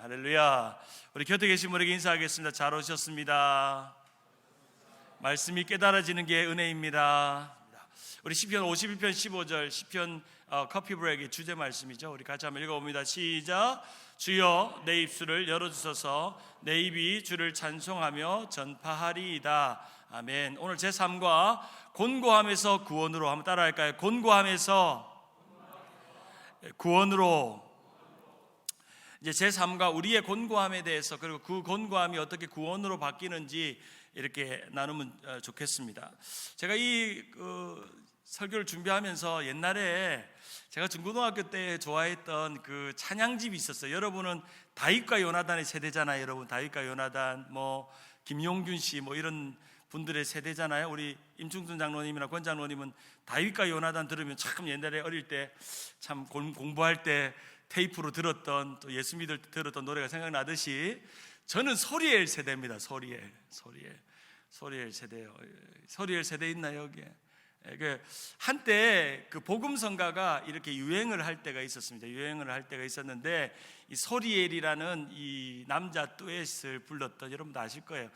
할렐루야. 우리 곁에 계신 분에게 인사하겠습니다. 잘 오셨습니다. 말씀이 깨달아지는 게 은혜입니다. 우리 시편 51편 15절 시편 커피 브레이크의 주제 말씀이죠. 우리 같이 한번 읽어봅니다. 시작. 주여 내 입술을 열어주소서. 내 입이 주를 찬송하며 전파하리이다. 아멘. 오늘 제3과 곤고함에서 구원으로 한번 따라할까요? 곤고함에서 구원으로. 이제 제3과 우리의 곤고함에 대해서, 그리고 그 곤고함이 어떻게 구원으로 바뀌는지 이렇게 나누면 좋겠습니다. 제가 이 설교를 준비하면서 옛날에 제가 중고등학교 때 좋아했던 그 찬양집이 있었어요. 여러분은 다윗과 요나단의 세대잖아요. 여러분 다윗과 요나단, 김용균 씨 이런 분들의 세대잖아요. 우리 임충순 장로님이나 권 장로님은 다윗과 요나단 들으면 참 옛날에 어릴 때 참 공부할 때 테이프로 들었던, 또 예수 믿을 때 들었던 노래가 생각나듯이 저는 소리엘 세대입니다. 소리엘 세대요. 소리엘 세대 있나요 여기에? 한때 그 복음성가가 이렇게 유행을 할 때가 있었습니다. 유행을 할 때가 있었는데 이 소리엘이라는 이 남자 듀엣을 불렀던, 여러분도 아실 거예요.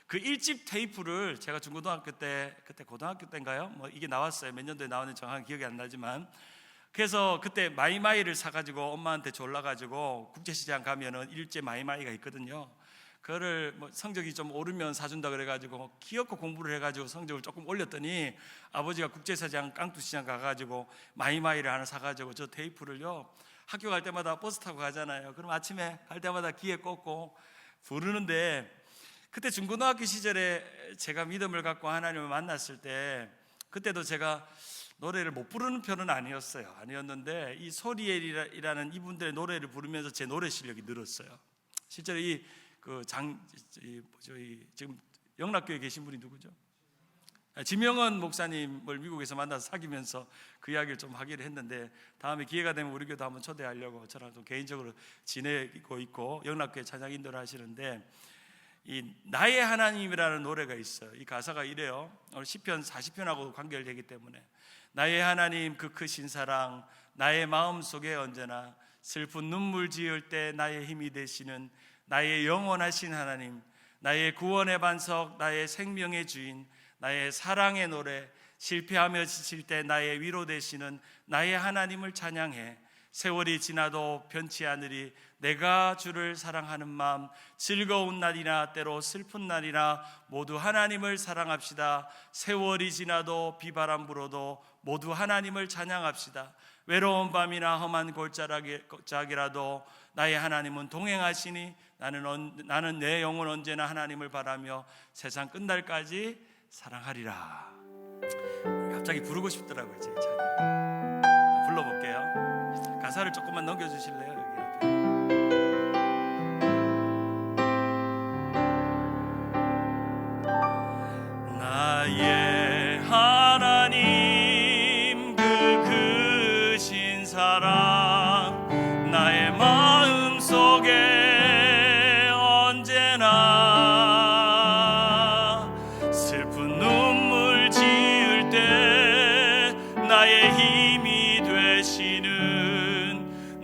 그 1집 테이프를 제가 중고등학교 때, 그때 고등학교 때인가요? 이게 나왔어요. 몇 년도에 나왔는지 정확히 기억이 안 나지만, 그래서 그때 마이마이를 사가지고 엄마한테 졸라가지고 국제시장 가면은 일제 마이마이가 있거든요. 그거를 성적이 좀 오르면 사준다 그래가지고 기어코 공부를 해가지고 성적을 조금 올렸더니 아버지가 국제시장 깡투시장 가가지고 마이마이를 하나 사가지고 저 테이프를요, 학교 갈 때마다 버스 타고 가잖아요. 그럼 아침에 갈 때마다 귀에 꽂고 부르는데, 그때 중고등학교 시절에 제가 믿음을 갖고 하나님을 만났을 때, 그때도 제가 노래를 못 부르는 편은 아니었는데 이 소리엘이라는 이분들의 노래를 부르면서 제 노래 실력이 늘었어요. 실제로 지금 영락교에 계신 분이 누구죠? 지명은 목사님을 미국에서 만나서 사귀면서 그 이야기를 좀 하기로 했는데, 다음에 기회가 되면 우리 교도 한번 초대하려고 저랑 좀 개인적으로 지내고 있고, 영락교에 찬양 인도를 하시는데, 이 나의 하나님이라는 노래가 있어요. 이 가사가 이래요. 오늘 시편 40편하고 관계되기 때문에, 나의 하나님 그 크신 사랑 나의 마음속에 언제나, 슬픈 눈물 지을 때 나의 힘이 되시는 나의 영원하신 하나님, 나의 구원의 반석, 나의 생명의 주인, 나의 사랑의 노래, 실패하며 지칠 때 나의 위로 되시는 나의 하나님을 찬양해. 세월이 지나도 변치 않으리 내가 주를 사랑하는 마음, 즐거운 날이나 때로 슬픈 날이나 모두 하나님을 사랑합시다. 세월이 지나도 비바람 불어도 모두 하나님을 찬양합시다. 외로운 밤이나 험한 골짜기라도 나의 하나님은 동행하시니 나는 내 영혼 언제나 하나님을 바라며 세상 끝날까지 사랑하리라. 갑자기 부르고 싶더라고요. 제 찬양 불러볼게요. 가사를 조금만 넘겨주실래요? 여기 앞에. 나의 하나님 그 크신 사랑 나의 마음 속에 언제나, 슬픈 눈물 지을 때 나의 힘이 되시는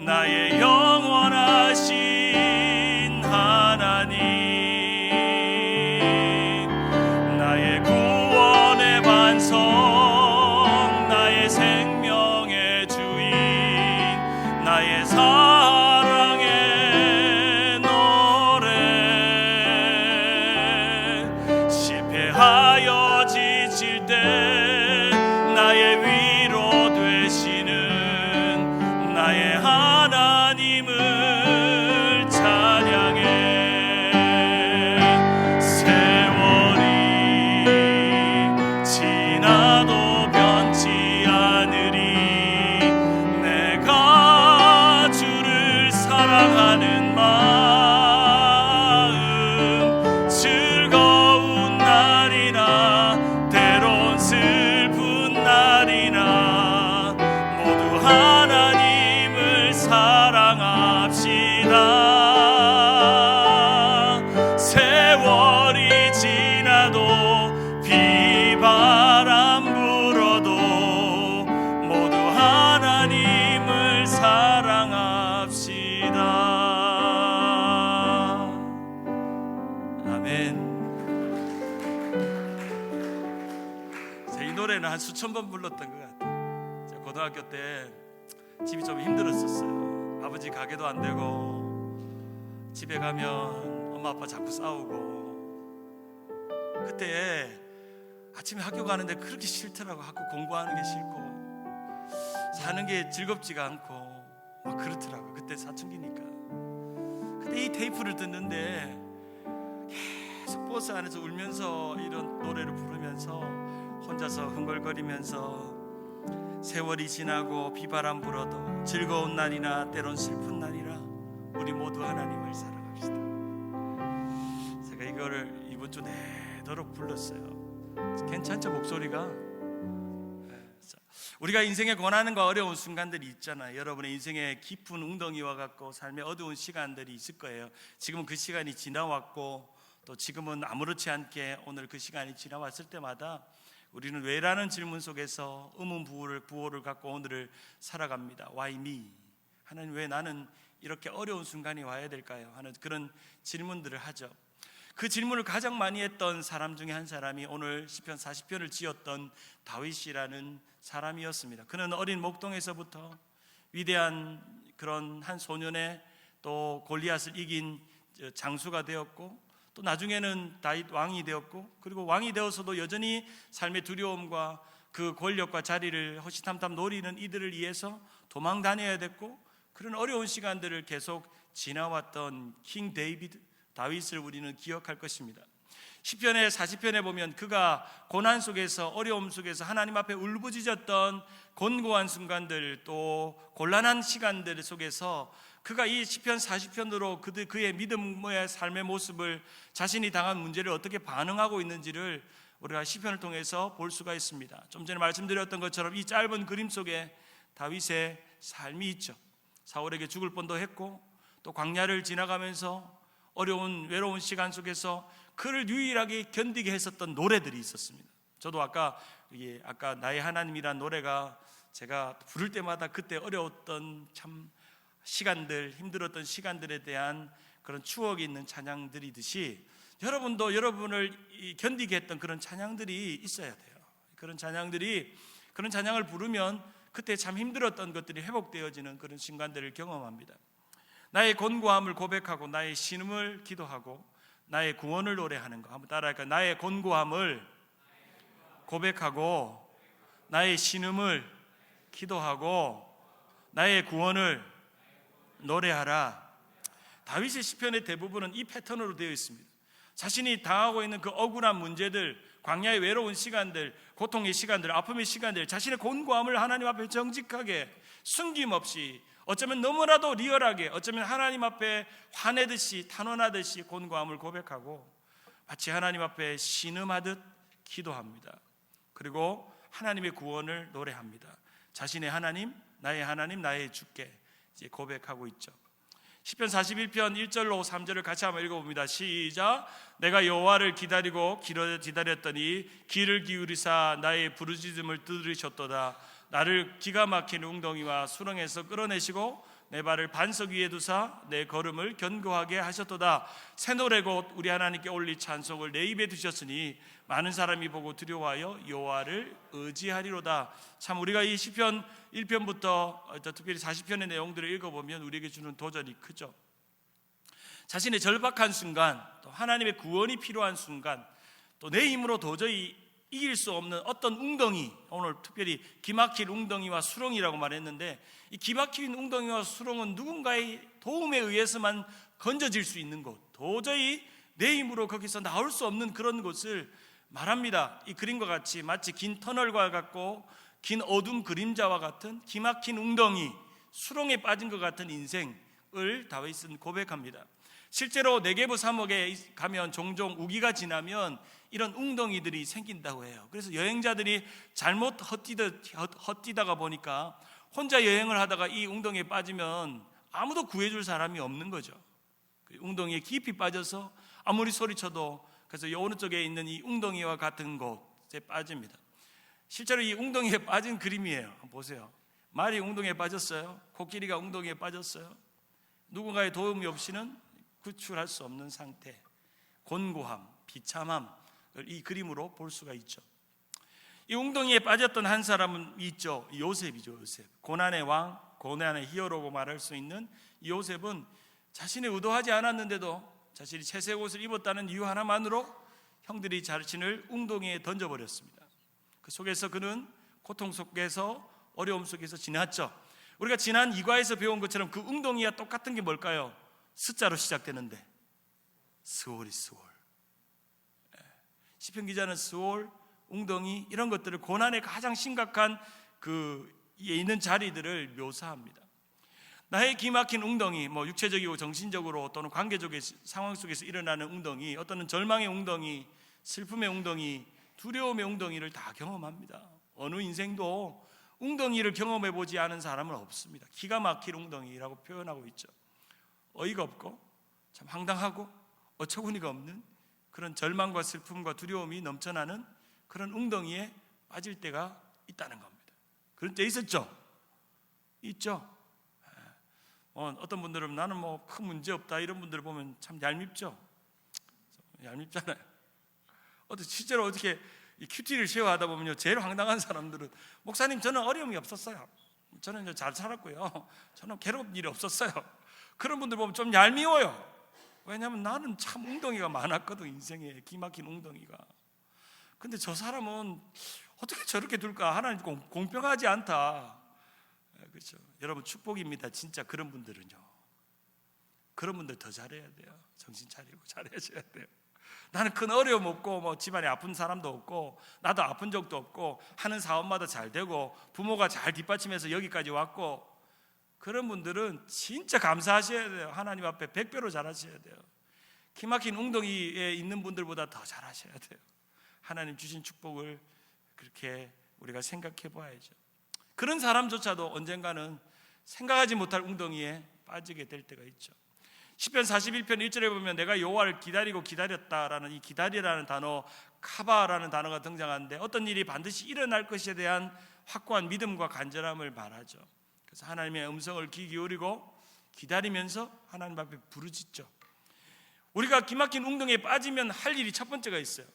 나의 영원하신 하나님, 나의 구원의 반석, 나의 생명의 주인, 나의 사랑의 노래, 실패하여 지칠 때 나의 위로 되시는 나의 하나님을 찬양해. 세월이 지나도 변치 않으리 내가 주를 사랑하는 마음, 즐거운 날이나 때론 슬픈 날이나 모두 하나님을 사랑합시다. 세월이 지나도 비바람 불어도 모두 하나님을 사랑합시다. 노래는 한 수천 번 불렀던 것 같아요. 제가 고등학교 때 집이 좀 힘들었었어요. 아버지 가게도 안 되고 집에 가면 엄마 아빠 자꾸 싸우고, 그때 아침에 학교 가는데 그렇게 싫더라고. 학교 공부하는 게 싫고 사는 게 즐겁지가 않고 막 그렇더라고. 그때 사춘기니까. 근데 이 테이프를 듣는데 계속 버스 안에서 울면서 이런 노래를 부르면서 혼자서 흥얼거리면서 세월이 지나고 비바람 불어도 즐거운 날이나 때론 슬픈 날이나 우리 모두 하나님을 사랑합시다. 제가 이거를 이번 주 내도록 불렀어요. 괜찮죠? 목소리가? 우리가 인생에 고난과 어려운 순간들이 있잖아요. 여러분의 인생에 깊은 웅덩이와 같고 삶의 어두운 시간들이 있을 거예요. 지금은 그 시간이 지나왔고 또 지금은 아무렇지 않게 오늘 그 시간이 지나왔을 때마다 우리는 왜라는 질문 속에서 부호를 갖고 오늘을 살아갑니다. Why me? 하나님, 왜 나는 이렇게 어려운 순간이 와야 될까요? 하는 그런 질문들을 하죠. 그 질문을 가장 많이 했던 사람 중에 한 사람이 오늘 시편 40편을 지었던 다윗이라는 사람이었습니다. 그는 어린 목동에서부터 위대한 그런 한 소년의 또 골리앗을 이긴 장수가 되었고, 또 나중에는 다윗 왕이 되었고, 그리고 왕이 되어서도 여전히 삶의 두려움과 그 권력과 자리를 호시탐탐 노리는 이들을 위해서 도망 다녀야 됐고, 그런 어려운 시간들을 계속 지나왔던 킹 다윗을 우리는 기억할 것입니다. 시편의 40편에 보면 그가 고난 속에서, 어려움 속에서 하나님 앞에 울부짖었던 곤고한 순간들, 또 곤란한 시간들 속에서 그가 이 시편 40편으로 그의 믿음의 삶의 모습을, 자신이 당한 문제를 어떻게 반응하고 있는지를 우리가 시편을 통해서 볼 수가 있습니다. 좀 전에 말씀드렸던 것처럼 이 짧은 그림 속에 다윗의 삶이 있죠. 사울에게 죽을 뻔도 했고, 또 광야를 지나가면서 어려운 외로운 시간 속에서 그를 유일하게 견디게 했었던 노래들이 있었습니다. 저도 아까 나의 하나님이란 노래가 제가 부를 때마다 그때 어려웠던 참 시간들, 힘들었던 시간들에 대한 그런 추억이 있는 찬양들이듯이 여러분도 여러분을 견디게 했던 그런 찬양들이 있어야 돼요. 그런 찬양을 부르면 그때 참 힘들었던 것들이 회복되어지는 그런 순간들을 경험합니다. 나의 곤고함을 고백하고 나의 신음을 기도하고 나의 구원을 노래하는 거 한번 따라할까요? 나의 곤고함을 고백하고 나의 신음을 기도하고 나의 구원을 노래하라. 다윗의 시편의 대부분은 이 패턴으로 되어 있습니다. 자신이 당하고 있는 그 억울한 문제들, 광야의 외로운 시간들, 고통의 시간들, 아픔의 시간들, 자신의 곤고함을 하나님 앞에 정직하게 숨김없이, 어쩌면 너무나도 리얼하게, 어쩌면 하나님 앞에 화내듯이 탄원하듯이 곤고함을 고백하고 마치 하나님 앞에 신음하듯 기도합니다. 그리고 하나님의 구원을 노래합니다. 자신의 하나님, 나의 주께 이제 고백하고 있죠. 시편 41편 1절로 3절을 같이 한번 읽어봅니다. 시작. 내가 여호와를 기다렸더니 귀를 기울이사 나의 부르짖음을 들으셨도다. 나를 기가 막힌 웅덩이와 수렁에서 끌어내시고 내 발을 반석 위에 두사 내 걸음을 견고하게 하셨도다. 새 노래 곧 우리 하나님께 올릴 찬송을 내 입에 두셨으니 많은 사람이 보고 두려워하여 여호와를 의지하리로다. 참 우리가 이 시편 1편부터 특별히 40편의 내용들을 읽어보면 우리에게 주는 도전이 크죠. 자신의 절박한 순간, 또 하나님의 구원이 필요한 순간, 또 내 힘으로 도저히 이길 수 없는 어떤 웅덩이, 오늘 특별히 기막힐 웅덩이와 수렁이라고 말했는데, 이 기막힌 웅덩이와 수렁은 누군가의 도움에 의해서만 건져질 수 있는 곳, 도저히 내 힘으로 거기서 나올 수 없는 그런 곳을 말합니다. 이 그림과 같이 마치 긴 터널과 같고 긴 어둠 그림자와 같은 기막힌 웅덩이, 수렁에 빠진 것 같은 인생을 다윗은 고백합니다. 실제로 네게브 사막에 가면 종종 우기가 지나면 이런 웅덩이들이 생긴다고 해요. 그래서 여행자들이 잘못 헛디다가 보니까 혼자 여행을 하다가 이 웅덩이에 빠지면 아무도 구해줄 사람이 없는 거죠. 웅덩이에 깊이 빠져서 아무리 소리쳐도, 그래서 이 오른쪽에 있는 이 웅덩이와 같은 곳에 빠집니다. 실제로 이 웅덩이에 빠진 그림이에요. 한번 보세요. 말이 웅덩이에 빠졌어요. 코끼리가 웅덩이에 빠졌어요. 누군가의 도움이 없이는 구출할 수 없는 상태, 곤고함, 비참함을 이 그림으로 볼 수가 있죠. 이 웅덩이에 빠졌던 한 사람은 있죠. 요셉이죠. 요셉. 고난의 왕, 고난의 히어로고 말할 수 있는 이 요셉은 자신이 의도하지 않았는데도 자신이 채색 옷을 입었다는 이유 하나만으로 형들이 자신을 웅덩이에 던져버렸습니다. 그 속에서 그는 고통 속에서 어려움 속에서 지났죠. 우리가 지난 2과에서 배운 것처럼 그 웅덩이와 똑같은 게 뭘까요? 숫자로 시작되는데 스월이 스월. 시편 기자는 스월, 웅덩이 이런 것들을 고난의 가장 심각한 그 있는 자리들을 묘사합니다. 나의 기막힌 웅덩이, 육체적이고 정신적으로 또는 관계적인 상황 속에서 일어나는 웅덩이, 어떤 절망의 웅덩이, 슬픔의 웅덩이, 두려움의 웅덩이를 다 경험합니다. 어느 인생도 웅덩이를 경험해 보지 않은 사람은 없습니다. 기가 막힌 웅덩이라고 표현하고 있죠. 어이가 없고 참 황당하고 어처구니가 없는 그런 절망과 슬픔과 두려움이 넘쳐나는 그런 웅덩이에 빠질 때가 있다는 겁니다. 그런 때 있었죠? 있죠. 어떤 분들은 나는 큰 문제 없다 이런 분들을 보면 참 얄밉죠. 얄밉잖아요. 실제로 어떻게 큐티를 쉐어하다 보면요, 제일 황당한 사람들은 목사님 저는 어려움이 없었어요. 저는 잘 살았고요. 저는 괴로운 일이 없었어요. 그런 분들 보면 좀 얄미워요. 왜냐하면 나는 참 웅덩이가 많았거든. 인생에 기막힌 웅덩이가. 근데 저 사람은 어떻게 저렇게 둘까? 하나님 공평하지 않다. 그렇죠. 여러분 축복입니다. 진짜 그런 분들은요. 그런 분들 더 잘해야 돼요. 정신 차리고 잘해줘야 돼요. 나는 큰 어려움 없고 집안에 아픈 사람도 없고 나도 아픈 적도 없고 하는 사업마다 잘 되고 부모가 잘 뒷받침해서 여기까지 왔고, 그런 분들은 진짜 감사하셔야 돼요. 하나님 앞에 100배로 잘하셔야 돼요. 기막힌 웅덩이에 있는 분들보다 더 잘하셔야 돼요. 하나님 주신 축복을 그렇게 우리가 생각해 봐야죠. 그런 사람조차도 언젠가는 생각하지 못할 웅덩이에 빠지게 될 때가 있죠. 시편 41편 1절에 보면 내가 여호와를 기다리고 기다렸다라는 이 기다리라는 단어, 카바라는 단어가 등장하는데 어떤 일이 반드시 일어날 것에 대한 확고한 믿음과 간절함을 말하죠. 그래서 하나님의 음성을 귀 기울이고 기다리면서 하나님 앞에 부르짖죠. 우리가 기막힌 웅덩이에 빠지면 할 일이 첫 번째가 있어요.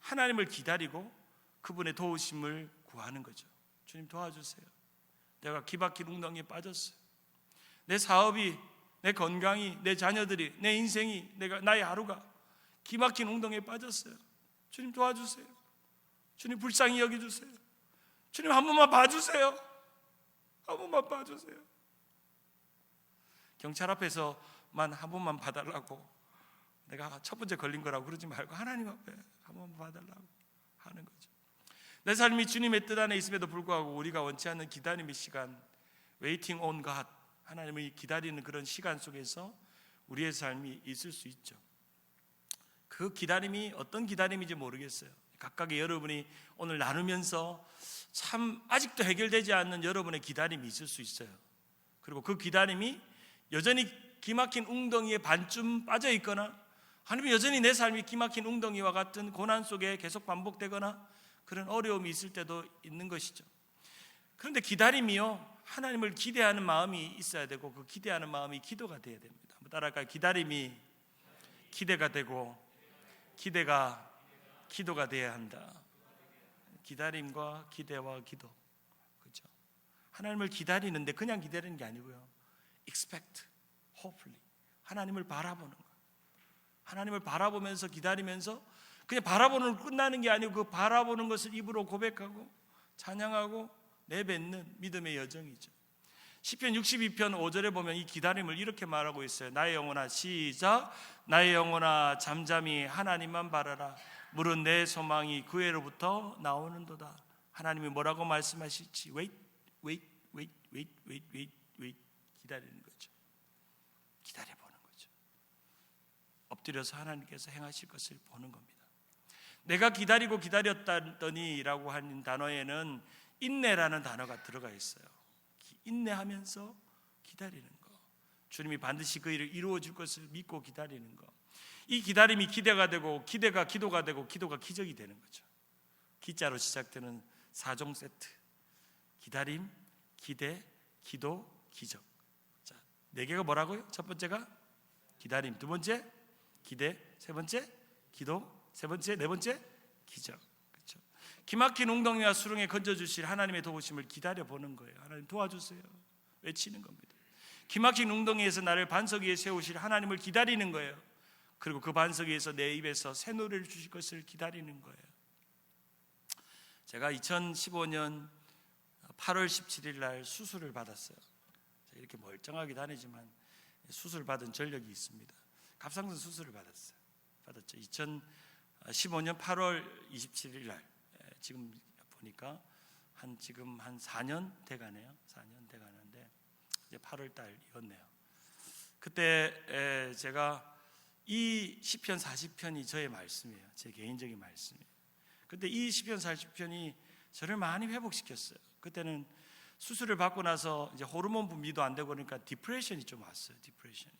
하나님을 기다리고 그분의 도우심을 구하는 거죠. 주님 도와주세요. 내가 기막힌 웅덩이에 빠졌어요. 내 사업이, 내 건강이, 내 자녀들이, 내 인생이, 나의 하루가 기막힌 웅덩이에 빠졌어요. 주님 도와주세요. 주님 불쌍히 여겨주세요. 주님 한 번만 봐주세요. 한 번만 봐주세요. 경찰 앞에서만 한 번만 봐달라고, 내가 첫 번째 걸린 거라고 그러지 말고 하나님 앞에 한 번만 봐달라고 하는 거죠. 내 삶이 주님의 뜻 안에 있음에도 불구하고 우리가 원치 않는 기다림의 시간, waiting on God, 하나님을 기다리는 그런 시간 속에서 우리의 삶이 있을 수 있죠. 그 기다림이 어떤 기다림인지 모르겠어요. 각각의 여러분이 오늘 나누면서 참 아직도 해결되지 않는 여러분의 기다림이 있을 수 있어요. 그리고 그 기다림이 여전히 기막힌 웅덩이에 반쯤 빠져 있거나, 아니면 여전히 내 삶이 기막힌 웅덩이와 같은 고난 속에 계속 반복되거나 그런 어려움이 있을 때도 있는 것이죠. 그런데 기다림이요, 하나님을 기대하는 마음이 있어야 되고 그 기대하는 마음이 기도가 되어야 됩니다. 한번 따라할까요? 기다림이 기대가 되고 기대가 기도가 되어야 한다. 기다림과 기대와 기도, 그렇죠? 하나님을 기다리는데 그냥 기다리는 게 아니고요, expect, hopefully, 하나님을 바라보는 거예요. 하나님을 바라보면서 기다리면서 그냥 바라보는 걸 끝나는 게 아니고 그 바라보는 것을 입으로 고백하고 찬양하고 내뱉는 믿음의 여정이죠. 시편 62편 5절에 보면 이 기다림을 이렇게 말하고 있어요. 나의 영혼아, 시작. 나의 영혼아 잠잠히 하나님만 바라라. 물은 내 소망이 그에로부터 나오는도다. 하나님이 뭐라고 말씀하실지 wait. 기다리는 거죠. 기다려보는 거죠. 엎드려서 하나님께서 행하실 것을 보는 겁니다. 내가 기다리고 기다렸다더니 라고 하는 단어에는 인내라는 단어가 들어가 있어요. 인내하면서 기다리는 거, 주님이 반드시 그 일을 이루어 줄 것을 믿고 기다리는 거, 이 기다림이 기대가 되고 기대가 기도가 되고 기도가 기적이 되는 거죠. 기자로 시작되는 4종 세트, 기다림, 기대, 기도, 기적. 자, 4개가 뭐라고요? 첫 번째가 기다림, 두 번째 기대, 세 번째 기도, 세 번째, 네 번째 기적. 그렇죠? 기막힌 웅덩이와 수렁에 건져주실 하나님의 도우심을 기다려보는 거예요. 하나님 도와주세요 외치는 겁니다. 기막힌 웅덩이에서 나를 반석 위에 세우실 하나님을 기다리는 거예요. 그리고 그 반석 위에서 내 입에서 새 노래를 주실 것을 기다리는 거예요. 제가 2015년 8월 17일 날 수술을 받았어요. 이렇게 멀쩡하게 다니지만 수술 받은 전력이 있습니다. 갑상선 수술을 받았죠. 2015년 8월 27일 날 지금 보니까 지금 한 4년 돼가네요. 4년 돼가는데 이제 8월 달이었네요. 그때 제가 이 시편 40편이 저의 말씀이에요. 제 개인적인 말씀이에요. 그때 이 시편 40편이 저를 많이 회복시켰어요. 그때는 수술을 받고 나서 이제 호르몬 분비도 안 되고 그러니까 디프레션이 좀 왔어요. 디프레션이.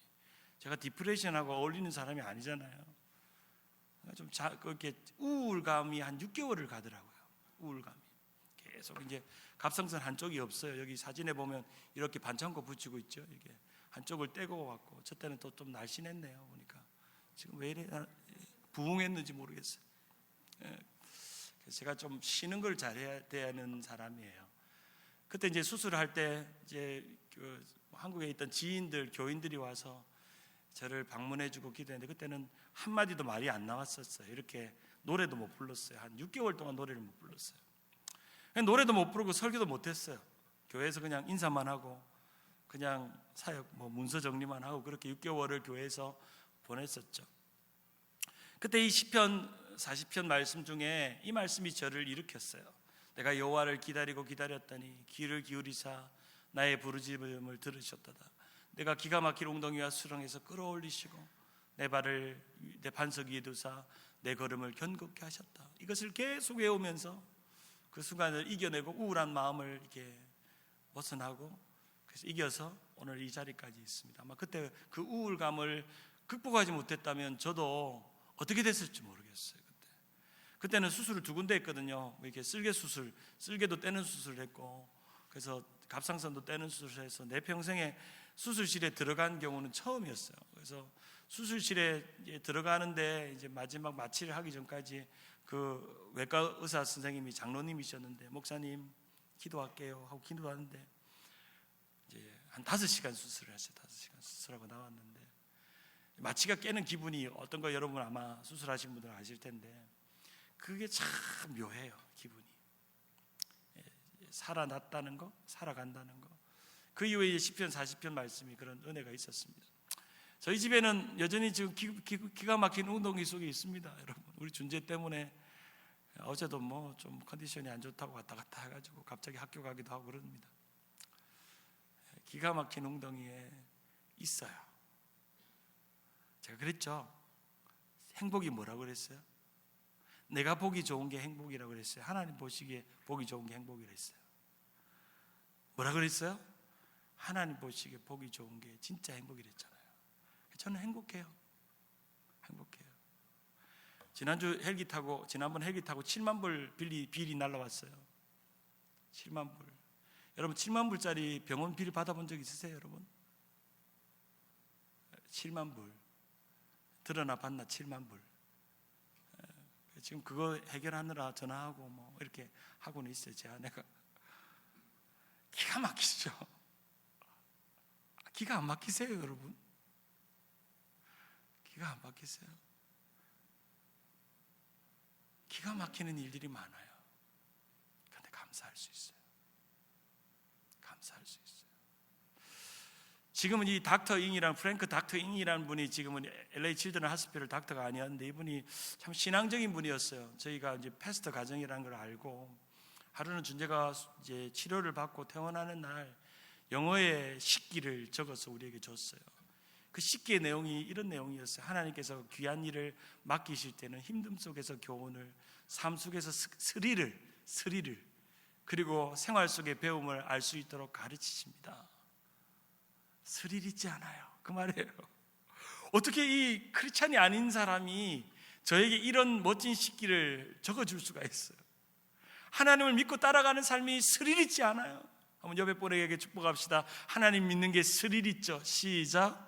제가 디프레션하고 어울리는 사람이 아니잖아요. 좀 그렇게 우울감이 한 6개월을 가더라고요. 우울감이 계속 이제 갑상선 한쪽이 없어요. 여기 사진에 보면 이렇게 반창고 붙이고 있죠. 이게 한쪽을 떼고 왔고 저 때는 또 좀 날씬했네요. 보니까 지금 왜 이래 부흥했는지 모르겠어요. 제가 좀 쉬는 걸 잘해야 되는 사람이에요. 그때 이제 수술을 할 때 이제 그 한국에 있던 지인들, 교인들이 와서 저를 방문해주고 기도했는데 그때는 한 마디도 말이 안 나왔었어요. 이렇게 노래도 못 불렀어요. 한 6개월 동안 노래를 못 불렀어요. 노래도 못 부르고 설교도 못 했어요. 교회에서 그냥 인사만 하고 그냥 사역 문서 정리만 하고 그렇게 6개월을 교회에서 보냈었죠. 그때 이 시편 40편 말씀 중에 이 말씀이 저를 일으켰어요. 내가 여호와를 기다리고 기다렸더니 귀를 기울이사 나의 부르짖음을 들으셨도다. 내가 기가 막힐 웅덩이와 수렁에서 끌어올리시고 내 발을 내 반석 위에 두사 내 걸음을 견고케 하셨다. 이것을 계속 외우면서 그 순간을 이겨내고 우울한 마음을 이렇게 벗어나고 그래서 이겨서 오늘 이 자리까지 있습니다. 아마 그때 그 우울감을 극복하지 못했다면 저도 어떻게 됐을지 모르겠어요. 그때는 수술을 2군데 했거든요. 이렇게 쓸개 수술, 쓸개도 떼는 수술을 했고, 그래서 갑상선도 떼는 수술을 해서 내 평생에 수술실에 들어간 경우는 처음이었어요. 그래서 수술실에 들어가는데 이제 마지막 마취를 하기 전까지 그 외과 의사 선생님이 장로님이셨는데 목사님 기도할게요 하고 기도하는데 이제 한 5시간 수술을 했어요. 5시간 수술하고 나왔는데 마취가 깨는 기분이 어떤 거 여러분 아마 수술하신 분들 아실 텐데 그게 참 묘해요. 기분이 살아났다는 거, 살아간다는 거. 그 이후에 이제 시편 40편 말씀이 그런 은혜가 있었습니다. 저희 집에는 여전히 지금 기가 막힌 웅덩이 속에 있습니다. 여러분 우리 준재 때문에 어제도 뭐 좀 컨디션이 안 좋다고 왔다 갔다 해가지고 갑자기 학교 가기도 하고 그럽니다. 기가 막힌 웅덩이에 있어요. 제가 그랬죠. 행복이 뭐라고 그랬어요? 내가 보기 좋은 게 행복이라고 그랬어요. 하나님 보시기에 보기 좋은 게 행복이라고 했어요. 뭐라 그랬어요? 하나님 보시기에 보기 좋은 게 진짜 행복이랬잖아요. 저는 행복해요. 행복해요. 지난번 헬기 타고 7만 불 비리 날라왔어요. 7만 불. 여러분 7만 불짜리 병원 비리 받아본 적 있으세요, 여러분? 7만 불. 들어나 봤나 7만 불. 지금 그거 해결하느라 전화하고 뭐 이렇게 하고는 있어요. 제 아내가. 기가 막히죠. 기가 안 막히세요, 여러분? 기가 안 막히세요? 기가 막히는 일들이 많아요. 그런데 감사할 수 있어요. 감사할 수 있어요. 지금은 이 닥터 잉이라는 프랭크 닥터 잉이라는 분이 지금은 LA 칠드런 하스피털 닥터가 아니었는데 이분이 참 신앙적인 분이었어요. 저희가 이제 패스터 가정이라는 걸 알고 하루는 준재가 이제 치료를 받고 퇴원하는 날 영어의 식기를 적어서 우리에게 줬어요. 그 식기의 내용이 이런 내용이었어요. 하나님께서 귀한 일을 맡기실 때는 힘듦 속에서 교훈을, 삶 속에서 스리를 그리고 생활 속의 배움을 알 수 있도록 가르치십니다. 스릴 있지 않아요. 그 말이에요. 어떻게 이 크리스찬이 아닌 사람이 저에게 이런 멋진 식기를 적어줄 수가 있어요? 하나님을 믿고 따라가는 삶이 스릴 있지 않아요. 한번 옆에 분에게 축복합시다. 하나님 믿는 게 스릴 있죠. 시작.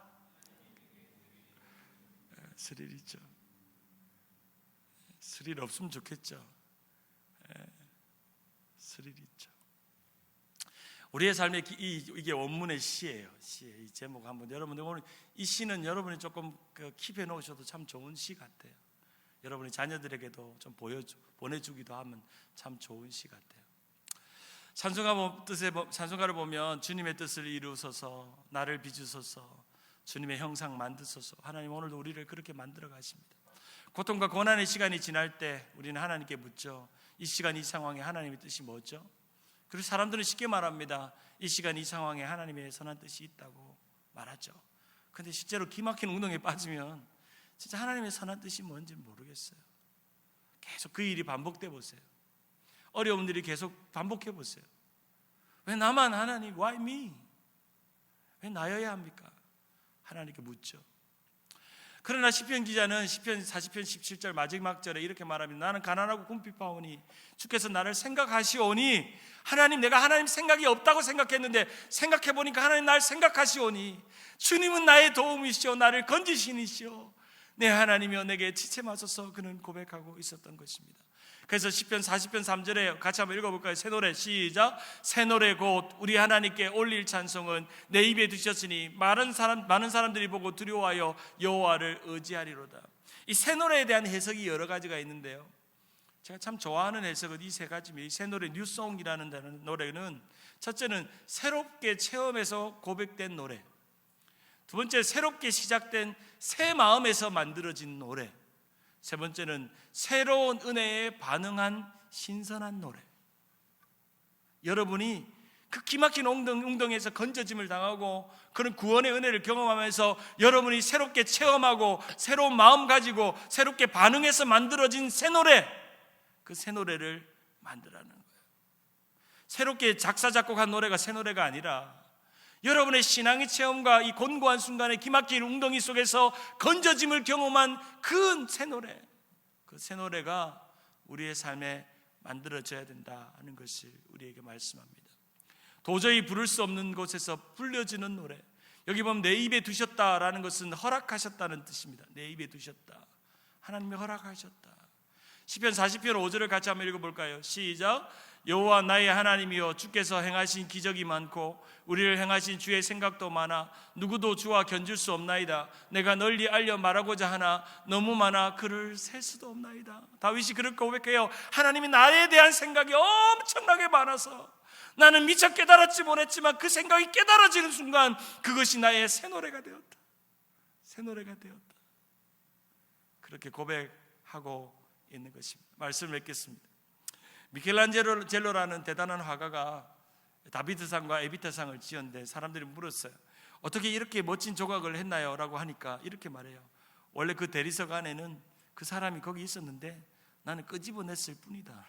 스릴 있죠. 스릴 없으면 좋겠죠. 스릴이 있죠. 우리의 삶의 이게 원문의 시예요. 시의 이 제목 한번 여러분들 오늘 이 시는 여러분이 조금 킵해 놓으셔도 참 좋은 시 같아요. 여러분이 자녀들에게도 좀 보내주기도 하면 참 좋은 시 같아요. 찬송가를 보면 주님의 뜻을 이루소서, 나를 빚으소서, 주님의 형상 만드소서. 하나님 오늘도 우리를 그렇게 만들어 가십니다. 고통과 고난의 시간이 지날 때 우리는 하나님께 묻죠. 이 시간 이 상황에 하나님의 뜻이 뭐죠? 그리고 사람들은 쉽게 말합니다. 이 시간 이 상황에 하나님의 선한 뜻이 있다고 말하죠. 그런데 실제로 기막힌 운동에 빠지면 진짜 하나님의 선한 뜻이 뭔지 모르겠어요. 계속 그 일이 반복돼 보세요. 어려운 일이 계속 반복해 보세요. 왜 나만 하나님, why me? 왜 나여야 합니까? 하나님께 묻죠. 그러나 시편 기자는 시편 40편 17절 마지막 절에 이렇게 말합니다. 나는 가난하고 궁핍하오니 주께서 나를 생각하시오니. 하나님, 내가 하나님 생각이 없다고 생각했는데 생각해보니까 하나님 날 생각하시오니. 주님은 나의 도움이시오, 나를 건지시니시오. 내 하나님이여 내게 지체마소서. 그는 고백하고 있었던 것입니다. 그래서 시편 40편 3절에 같이 한번 읽어볼까요? 새 노래 시작. 새 노래 곧 우리 하나님께 올릴 찬송은 내 입에 드셨으니 많은 사람들이 보고 두려워하여 여호와를 의지하리로다. 이 새 노래에 대한 해석이 여러 가지가 있는데요, 제가 참 좋아하는 해석은 이 세 가지입니다. 이 새 노래 뉴송이라는 노래는 첫째는 새롭게 체험해서 고백된 노래, 두 번째 새롭게 시작된 새 마음에서 만들어진 노래, 세 번째는 새로운 은혜에 반응한 신선한 노래. 여러분이 그 기막힌 웅덩이에서 건져짐을 당하고 그런 구원의 은혜를 경험하면서 여러분이 새롭게 체험하고 새로운 마음 가지고 새롭게 반응해서 만들어진 새 노래, 그 새 노래를 만들라는 거예요. 새롭게 작사 작곡한 노래가 새 노래가 아니라 여러분의 신앙의 체험과 이 곤고한 순간에 기막힌 웅덩이 속에서 건져짐을 경험한 그 새 노래, 그 새 노래가 우리의 삶에 만들어져야 된다는 것을 우리에게 말씀합니다. 도저히 부를 수 없는 곳에서 불려지는 노래. 여기 보면 내 입에 두셨다라는 것은 허락하셨다는 뜻입니다. 내 입에 두셨다, 하나님이 허락하셨다. 시편 40편 5절을 같이 한번 읽어볼까요? 시작. 여호와 나의 하나님이여 주께서 행하신 기적이 많고 우리를 행하신 주의 생각도 많아 누구도 주와 견줄 수 없나이다. 내가 널리 알려 말하고자 하나 너무 많아 그를 셀 수도 없나이다. 다윗이 그렇게 고백해요. 하나님이 나에 대한 생각이 엄청나게 많아서 나는 미처 깨달았지 못했지만 그 생각이 깨달아지는 순간 그것이 나의 새 노래가 되었다. 새 노래가 되었다. 그렇게 고백하고 있는 것입니다. 말씀을 맺겠습니다. 미켈란젤로라는 대단한 화가가 다비드상과 에비타상을 지었는데 사람들이 물었어요. 어떻게 이렇게 멋진 조각을 했나요? 라고 하니까 이렇게 말해요. 원래 그 대리석 안에는 그 사람이 거기 있었는데 나는 끄집어냈을 뿐이다.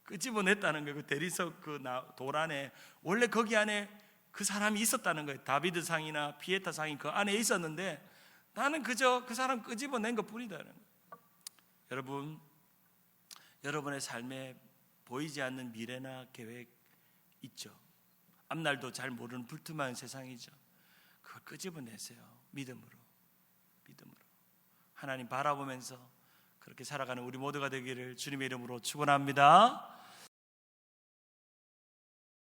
끄집어냈다는 거예요. 그 대리석 그 돌 안에 원래 거기 안에 그 사람이 있었다는 거예요. 다비드상이나 피에타상이 그 안에 있었는데 나는 그저 그 사람 끄집어낸 것 뿐이다는 거예요. 여러분, 여러분의 삶에 보이지 않는 미래나 계획 있죠. 앞날도 잘 모르는 불투명한 세상이죠. 그걸 끄집어내세요. 믿음으로 하나님 바라보면서 그렇게 살아가는 우리 모두가 되기를 주님의 이름으로 축원합니다.